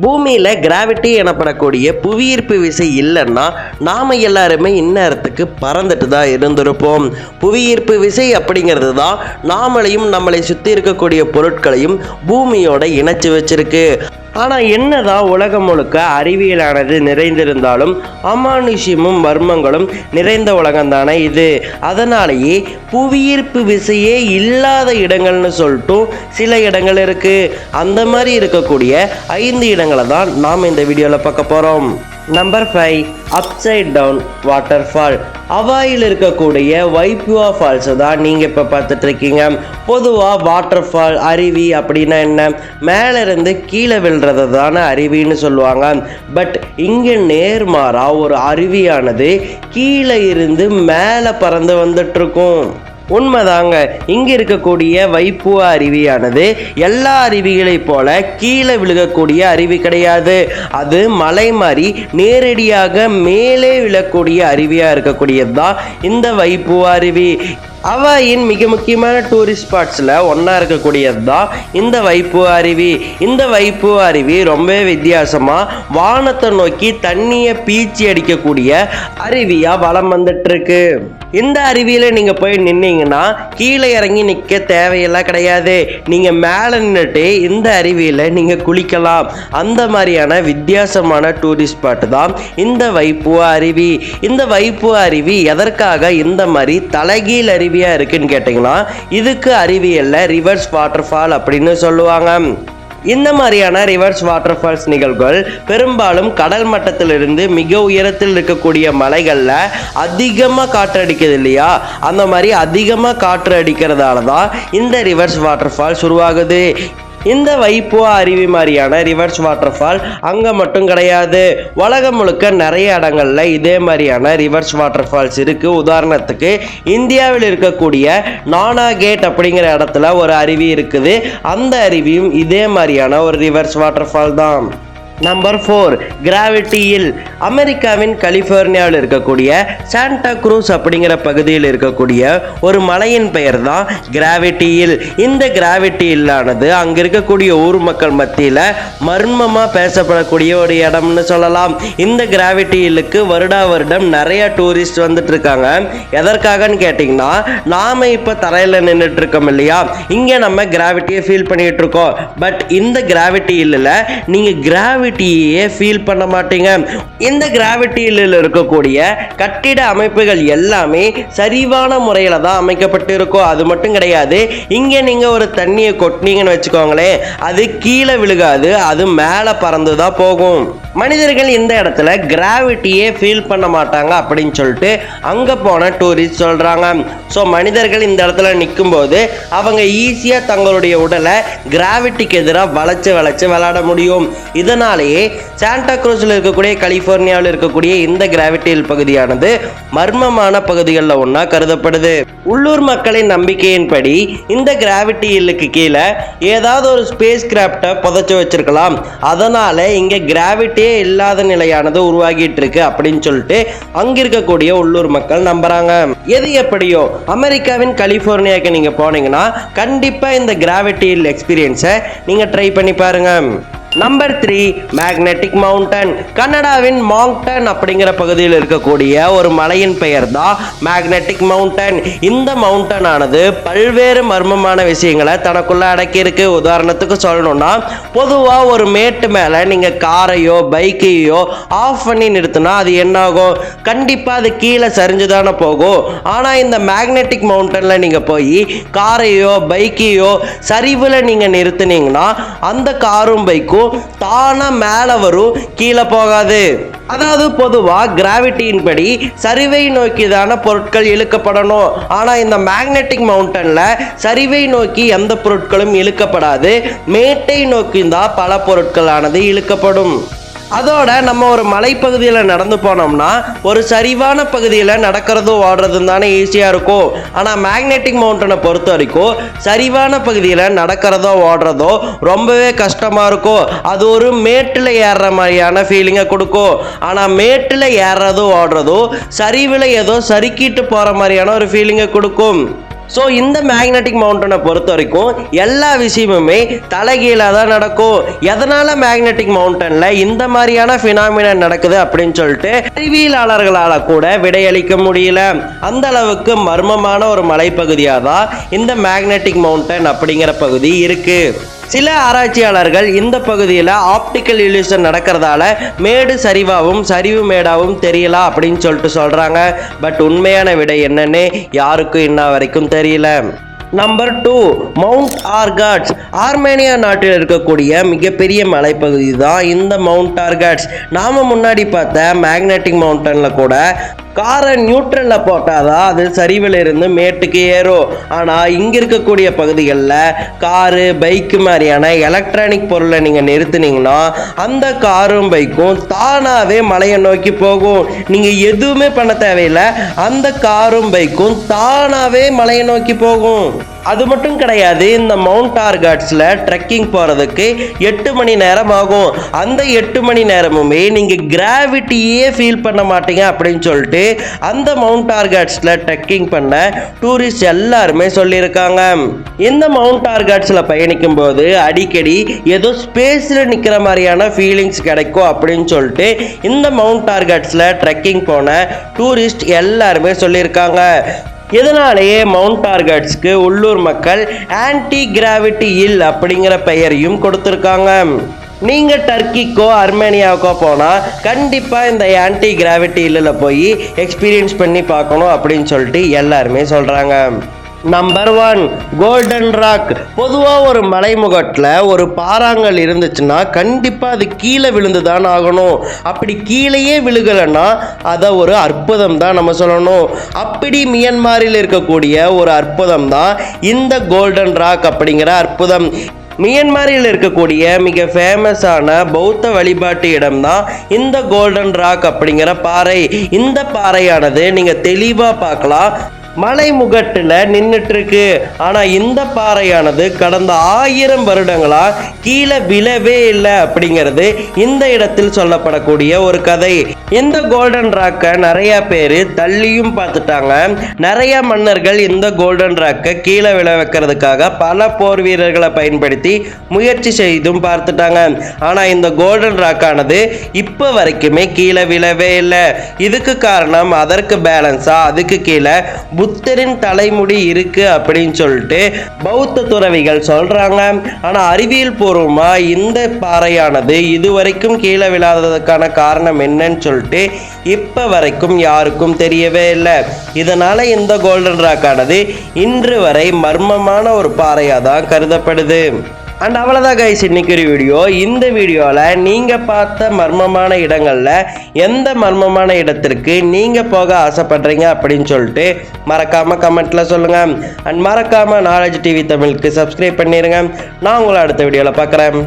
பூமியில் கிராவிட்டி எனப்படக்கூடிய புவியீர்ப்பு விசை இல்லைன்னா நாம் எல்லாருமே இந்நேரத்துக்கு பறந்துட்டு தான் இருந்திருப்போம். புவியீர்ப்பு விசை அப்படிங்கிறது தான் நாமளையும் நம்மளை சுற்றி இருக்கக்கூடிய பொருட்களையும் பூமியோட இணைச்சி வச்சிருக்கு. ஆனால் என்னதான் உலகம் முழுக்க அறிவியலானது நிறைந்திருந்தாலும் அமானுஷ்யமும் மர்மங்களும் நிறைந்த உலகம் தானே இது. அதனாலேயே புவியீர்ப்பு விசையே இல்லாத இடங்கள்னு சொல்லிட்டு சில இடங்கள் இருக்குது. அந்த மாதிரி இருக்கக்கூடிய 5 இடங்களை தான் நாம் இந்த வீடியோவில் பார்க்க போகிறோம். Number 5, upside down waterfall. ஹவாயில் இருக்கக்கூடிய வைப்புவா ஃபால்ஸை தான் நீங்கள் இப்போ பார்த்துட்டு இருக்கீங்க. பொதுவாக வாட்டர்ஃபால் அருவி அப்படின்னா என்ன, மேலேருந்து கீழே விழுறது தானே அருவின்னு சொல்லுவாங்க. பட் இங்கே நேர்மாறாக ஒரு அருவியானது கீழே இருந்து மேலே பறந்து வந்துட்டுருக்கும். உண்மைதாங்க, இங்கே இருக்கக்கூடிய வைப்புவா அருவியானது எல்லா அருவிகளைப் போல கீழே விழுகக்கூடிய அருவி கிடையாது. அது மலை மாதிரி நேரடியாக மேலே விழக்கூடிய அருவியாக இருக்கக்கூடியது தான் இந்த வைப்புவா அருவி. ஹவாயின் மிக முக்கியமான டூரிஸ்ட் ஸ்பாட்ஸில் ஒன்றா இருக்கக்கூடியது தான் இந்த வைப்புவா அருவி. இந்த வைப்புவா அருவி ரொம்பவே வித்தியாசமாக வானத்தை நோக்கி தண்ணியை பீச்சி அடிக்கக்கூடிய அருவியாக வலம் வந்துட்டுருக்கு. இந்த அருவியில் நீங்கள் போய் நின்னீங்கன்னா கீழே இறங்கி நிற்க தேவையெல்லாம் கிடையாது. நீங்கள் மேலே நின்றுட்டு இந்த அருவியில் நீங்கள் குளிக்கலாம். அந்த மாதிரியான வித்தியாசமான டூரிஸ்ட் ஸ்பாட்டு தான் இந்த வைப்புவா அருவி. இந்த வைப்புவா அருவி எதற்காக இந்த மாதிரி தலைகீழ் அருவியாக இருக்குன்னு கேட்டிங்கன்னா, இதுக்கு அருவியல்ல ரிவர்ஸ் வாட்டர்ஃபால் அப்படின்னு சொல்லுவாங்க. இந்த மாதிரியான ரிவர்ஸ் வாட்டர்ஃபால்ஸ் நிகழ்வுகள் பெரும்பாலும் கடல் மட்டத்திலிருந்து மிக உயரத்தில் இருக்கக்கூடிய மலைகளில் அதிகமாக காற்று அடிக்குது இல்லையா, அந்த மாதிரி அதிகமாக காற்று அடிக்கிறதால தான் இந்த ரிவர்ஸ் வாட்டர்ஃபால்ஸ் உருவாகுது. இந்த வைப்புவா அருவி மாதிரியான ரிவர்ஸ் வாட்டர்ஃபால் அங்கே மட்டும் கிடையாது, உலகம் முழுக்க நிறைய இடங்கள்ல இதே மாதிரியான ரிவர்ஸ் வாட்டர்ஃபால்ஸ் இருக்குது. உதாரணத்துக்கு இந்தியாவில் இருக்கக்கூடிய நானா கேட் அப்படிங்கிற இடத்துல ஒரு அருவி இருக்குது. அந்த அருவியும் இதே மாதிரியான ஒரு ரிவர்ஸ் வாட்டர்ஃபால் தான். Number 4, gravity hill. அமெரிக்காவின் கலிஃபோர்னியாவில் இருக்கக்கூடிய சாண்டா க்ரூஸ் அப்படிங்கிற பகுதியில் இருக்கக்கூடிய ஒரு மலையின் பெயர் தான் கிராவிட்டி ஹில். இந்த கிராவிட்டி ஹில்லானது அங்கே இருக்கக்கூடிய ஊர் மக்கள் மத்தியில் மர்மமாக பேசப்படக்கூடிய ஒரு இடம்னு சொல்லலாம். இந்த கிராவிட்டி ஹில்லுக்கு வருடம் நிறைய டூரிஸ்ட் வந்துட்டு இருக்காங்க. எதற்காகன்னு கேட்டிங்கன்னா, நாம் இப்போ தரையில் நின்றுட்டு இருக்கோம் இல்லையா, இங்கே நம்ம கிராவிட்டியை ஃபீல் பண்ணிகிட்டு இருக்கோம். பட் இந்த கிராவிட்டி ஹில்லில் நீங்கள் கிராவிட்டியே ஃபீல் பண்ண மாட்டீங்க. இந்த கிராவிட்டியில் இருக்கக்கூடிய கட்டிட அமைப்புகள் எல்லாமே சரிவான முறையில் தான் அமைக்கப்பட்டு இருக்கும். அது மட்டும் கிடையாது, இங்கே நீங்கள் ஒரு தண்ணியை கொட்டினீங்கன்னு வச்சுக்கோங்களேன், அது கீழே விழுகாது, அது மேலே பறந்து தான் போகும். மனிதர்கள் இந்த இடத்துல கிராவிட்டியே ஃபீல் பண்ண மாட்டாங்க அப்படின்னு சொல்லிட்டு அங்கே போன டூரிஸ்ட் சொல்கிறாங்க. ஸோ மனிதர்கள் இந்த இடத்துல நிற்கும்போது அவங்க ஈஸியாக தங்களுடைய உடலை கிராவிட்டிக்கு எதிராக வளைச்சு விளையாட முடியும். இதனாலேயே சாண்டா க்ரூஸில் இருக்கக்கூடிய கலிஃபோர்னியாவில் இருக்கக்கூடிய இந்த கிராவிட்டி ஹில் பகுதியானது மர்மமான பகுதிகளில் ஒன்றா கருதப்படுது. உள்ளூர் மக்களின் நம்பிக்கையின்படி இந்த கிராவிட்டி ஹில்லுக்கு கீழே ஏதாவது ஒரு ஸ்பேஸ் கிராஃப்டை புதைச்சி வச்சிருக்கலாம். அதனால் இங்கே கிராவிட்டியே இல்லாத நிலையானது உருவாகிட்டு இருக்கு அப்படின்னு சொல்லிட்டு அங்க இருக்கக்கூடிய உள்ளூர் மக்கள் நம்புறாங்க. எது எப்படியோ அமெரிக்காவின் கலிஃபோர்னியாவுக்கு நீங்க போனீங்கன்னா கண்டிப்பா இந்த கிராவிட்டி ஹில் எக்ஸ்பீரியன்ஸை நீங்க ட்ரை பண்ணி பாருங்க. Number 3, magnetic mountain. கனடாவின் மாங்டன் அப்படிங்கிற பகுதியில் இருக்கக்கூடிய ஒரு மலையின் பெயர் தான் மேக்னெட்டிக் மவுண்டன். இந்த மவுண்டன் ஆனது பல்வேறு மர்மமான விஷயங்களை தனக்குள்ள அடக்கியிருக்கு. உதாரணத்துக்கு சொல்லணும்னா, பொதுவாக ஒரு மேட்டு மேலே நீங்கள் காரையோ பைக்கையோ ஆஃப் பண்ணி நிறுத்தினா அது என்ன ஆகும்? கண்டிப்பாக அது கீழே சரிஞ்சுதானே போகும். ஆனால் இந்த மேக்னெட்டிக் மவுண்டனில் நீங்கள் போய் காரையோ பைக்கையோ சரிவில் நீங்கள் நிறுத்தினீங்கன்னா அந்த காரும் பைக்கும் தானா மேலே வரும், கீழே போகாது. அதாவது பொதுவாக கிராவிட்டியின் படி சரிவை நோக்கிதான பொருட்கள் இழுக்கப்படணும். ஆனால் இந்த மேக்னெட்டிக் மவுண்டனில் சரிவை நோக்கி எந்த பொருட்களும் இழுக்கப்படாது, மேட்டை நோக்கி தான் பல பொருட்களானது இழுக்கப்படும். அதோட நம்ம ஒரு மலைப்பகுதியில் நடந்து போனோம்னா ஒரு சரிவான பகுதியில் நடக்கிறதும் ஓடுறதும் தானே ஈஸியாக இருக்கும். ஆனால் மேக்னெட்டிக் மவுண்டனை பொறுத்த வரைக்கும் சரிவான பகுதியில் நடக்கிறதோ ஓடுறதோ ரொம்பவே கஷ்டமாக இருக்கும். அது ஒரு மேட்டில் ஏறுற மாதிரியான ஃபீலிங்கை கொடுக்கும். ஆனால் மேட்டில் ஏறுறதும் ஓடுறதும் சரிவில் ஏதோ சறுக்கிட்டு போகிற மாதிரியான ஒரு ஃபீலிங்கை கொடுக்கும். ஸோ இந்த மேக்னெட்டிக் மவுண்டனை பொறுத்த வரைக்கும் எல்லா விஷயமுமே தலைகீழாக தான் நடக்கும். எதனால மேக்னெட்டிக் மவுண்டன்ல இந்த மாதிரியான பினாமினன் நடக்குது அப்படின்னு சொல்லிட்டு அறிவியலாளர்களால கூட விடையளிக்க முடியல. அந்த அளவுக்கு மர்மமான ஒரு மலைப்பகுதியாக தான் இந்த மேக்னெட்டிக் மவுண்டன் அப்படிங்கிற பகுதி இருக்கு. சில ஆராய்ச்சியாளர்கள் இந்த பகுதியில் ஆப்டிக்கல் இல்யூஷன் நடக்கிறதால மேடு சரிவாகவும் சரிவு மேடாகவும் தெரியலாம் அப்படின்னு சொல்லிட்டு சொல்கிறாங்க. பட் உண்மையான விடை என்னன்னு யாருக்கும் இன்ன வரைக்கும் தெரியல. Number 2, mount ஆர்காட்ஸ். ஆர்மேனியா நாட்டில் இருக்கக்கூடிய மிகப்பெரிய மலைப்பகுதி தான் இந்த மவுண்ட் ஆர்காட்ஸ். நாம் முன்னாடி பார்த்த மேக்னெட்டிக் மவுண்டனில் கூட காரை நியூட்ரலில் போட்டாதான் அது சரிவில் இருந்து மேட்டுக்கு ஏறும். ஆனால் இங்கே இருக்கக்கூடிய பகுதிகளில் காரு பைக்கு மாதிரியான எலக்ட்ரானிக் பொருளை நீங்கள் நிறுத்துனீங்கன்னா அந்த காரும் பைக்கும் தானாகவே மலையை நோக்கி போகும். நீங்கள் எதுவுமே பண்ண தேவையில்லை, அந்த காரும் பைக்கும் தானாகவே மலையை நோக்கி போகும். அது மட்டும் கிடையாது, இந்த மவுண்ட் ஆர்காட்ஸில் ட்ரெக்கிங் போகிறதுக்கு 8 மணி நேரம் ஆகும். அந்த 8 மணி நேரமுமே நீங்கள் கிராவிட்டியே ஃபீல் பண்ண மாட்டீங்க அப்படின்னு சொல்லிட்டு அந்த மவுண்ட் ஆர்காட்ஸில் ட்ரெக்கிங் பண்ண டூரிஸ்ட் எல்லாருமே சொல்லியிருக்காங்க. இந்த மவுண்ட் ஆர்காட்ஸில் பயணிக்கும் போது அடிக்கடி ஏதோ ஸ்பேஸில் நிற்கிற மாதிரியான ஃபீலிங்ஸ் கிடைக்கும் அப்படின்னு சொல்லிட்டு இந்த மவுண்ட் ஆர்காட்ஸில் ட்ரெக்கிங் போன டூரிஸ்ட் எல்லாருமே சொல்லியிருக்காங்க. இதனாலேயே மவுண்ட் ஆர்காட்ஸ்க்கு உள்ளூர் மக்கள் ஆன்டி கிராவிட்டி ஹில் அப்படிங்கிற பெயரையும் கொடுத்துருக்காங்க. நீங்கள் டர்க்கிக்கோ அர்மேனியாவுக்கோ போனால் கண்டிப்பாக இந்த ஆன்டி கிராவிட்டி ஹில்லில் போய் எக்ஸ்பீரியன்ஸ் பண்ணி பார்க்கணும் அப்படின்னு சொல்லிட்டு எல்லாருமே சொல்கிறாங்க. Number 1, golden rock. பொதுவாக ஒரு மலைமுகட்டில் ஒரு பாறாங்கல் இருந்துச்சுன்னா கண்டிப்பாக அது கீழே விழுந்து தான் ஆகணும். அப்படி கீழேயே விழுகலைன்னா அதை ஒரு அற்புதம் தான் நம்ம சொல்லணும். அப்படி மியன்மாரில் இருக்கக்கூடிய ஒரு அற்புதம் தான் இந்த கோல்டன் ராக் அப்படிங்கிற அற்புதம். மியன்மாரில் இருக்கக்கூடிய மிக ஃபேமஸான பௌத்த வழிபாட்டு இடம் தான் இந்த கோல்டன் ராக் அப்படிங்கிற பாறை. இந்த பாறையானது நீங்கள் தெளிவாக பார்க்கலாம், மலைமுகட்டில் நின்றுட்டு இருக்கு. ஆனால் இந்த பாறையானது கடந்த 1000 வருடங்களா கீழே விழவே இல்லை அப்படிங்கிறது இந்த இடத்தில் சொல்லப்படக்கூடிய ஒரு கதை. இந்த கோல்டன் ராக்கை நிறைய பேர் தள்ளியும் பார்த்துட்டாங்க. நிறைய மன்னர்கள் இந்த கோல்டன் ராக்கை கீழே விழ வைக்கிறதுக்காக பல போர் வீரர்களை பயன்படுத்தி முயற்சி செய்தும் பார்த்துட்டாங்க. ஆனால் இந்த கோல்டன் ராக்கானது இப்போ வரைக்குமே கீழே விழவே இல்லை. இதுக்கு காரணம் அதற்கு பேலன்ஸாக அதுக்கு கீழே புத்தரின் தலைமுடி இருக்கு அப்படின்னு சொல்லிட்டு பௌத்த துறவிகள் சொல்றாங்க. ஆனா அறிவியல் பூர்வமா இந்த பாறையானது இதுவரைக்கும் கீழே விழாததுக்கான காரணம் என்னன்னு சொல்லிட்டு இப்ப வரைக்கும் யாருக்கும் தெரியவே இல்லை. இதனால இந்த கோல்டன் ராக் ஆனது இன்று வரை மர்மமான ஒரு பாறையா தான் கருதப்படுது. அண்ட் அவ்வளோதான் கைஸ் இன்னைக்கு ஒரு வீடியோ. இந்த வீடியோவில் நீங்கள் பார்த்த மர்மமான இடங்களில் எந்த மர்மமான இடத்திற்கு நீங்கள் போக ஆசைப்படுறீங்க அப்படின்னு சொல்லிட்டு மறக்காமல் கமெண்ட்டில் சொல்லுங்கள். அண்ட் மறக்காமல் நாலேஜ் டிவி தமிழுக்கு சப்ஸ்கிரைப் பண்ணிடுங்க. நான் உங்களை அடுத்த வீடியோவில் பார்க்குறேன்.